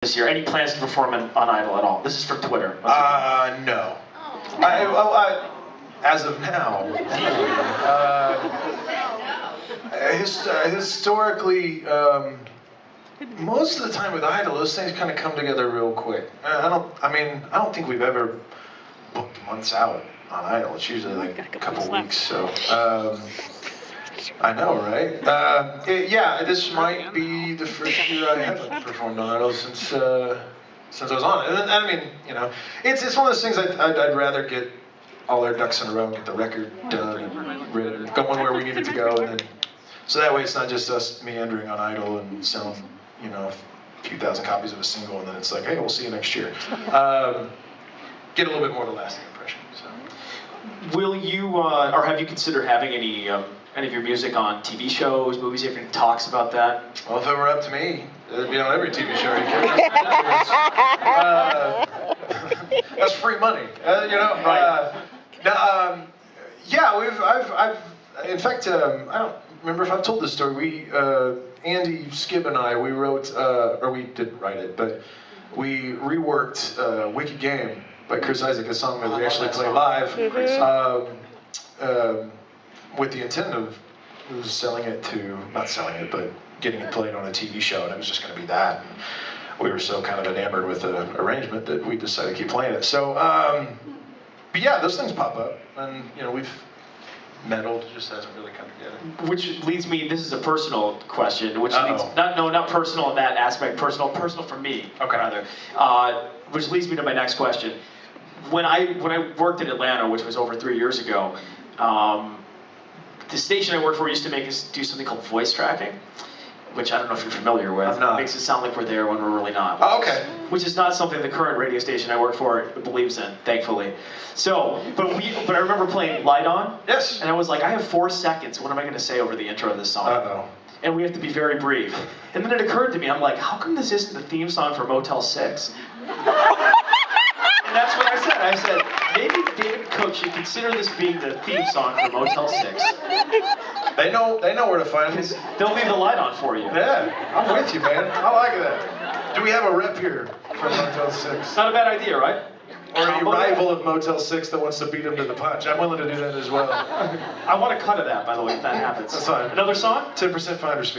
this year. Any plans to perform on Idol at all? This is for Twitter. No. As of now. Historically, most of the time with Idol, those things kind of come together real quick. I don't think we've ever booked months out on Idol. It's usually like a couple weeks. So, I know, right? This might be the first year I haven't performed on Idol since I was on it. And I mean, it's one of those things I'd rather get all our ducks in a row and get the record done and going where we need it to go, and then so that way it's not just us meandering on Idol and selling, a few thousand copies of a single, and then it's like, hey, we'll see you next year. Get a little bit more of a lasting impression. So. Will you, or have you considered having any of your music on TV shows, movies? Have you any talks about that? Well, if it were up to me, it'd be on every TV show. That's free money, Right. In fact, I don't remember if I've told this story. Andy, Skib, and I, we wrote, or we didn't write it, but we reworked "Wicked Game" by Chris Isaac, a song that we actually play live, with the intent of not selling it, but getting it played on a TV show, and it was just going to be that. And we were so kind of enamored with the arrangement that we decided to keep playing it. So, but yeah, those things pop up, and we've meddled, it just hasn't really come together. Which leads me, this is a personal question, which leads, not personal in that aspect, personal for me, okay. rather. Which leads me to my next question. When I worked in Atlanta, which was over 3 years ago, the station I worked for used to make us do something called voice tracking, which I don't know if you're familiar with. I'm not. It makes it sound like we're there when we're really not. Oh, okay. Which is not something the current radio station I work for believes in, thankfully. So, but I remember playing Light On. Yes. And I was like, I have 4 seconds. What am I going to say over the intro of this song? Uh-oh. And we have to be very brief. And then it occurred to me, I'm like, how come this isn't the theme song for Motel 6? And that's what I said. I said, maybe David and Coach should consider this being the theme song for Motel 6. They know where to find it. They'll leave the light on for you. Yeah, I'm with you, man. I like that. Do we have a rep here from Motel 6? Not a bad idea, right? Or a rival of Motel 6 that wants to beat him to the punch. I'm willing to do that as well. I want a cut of that, by the way, if that happens. That's fine. Another song? 10% finder's fee.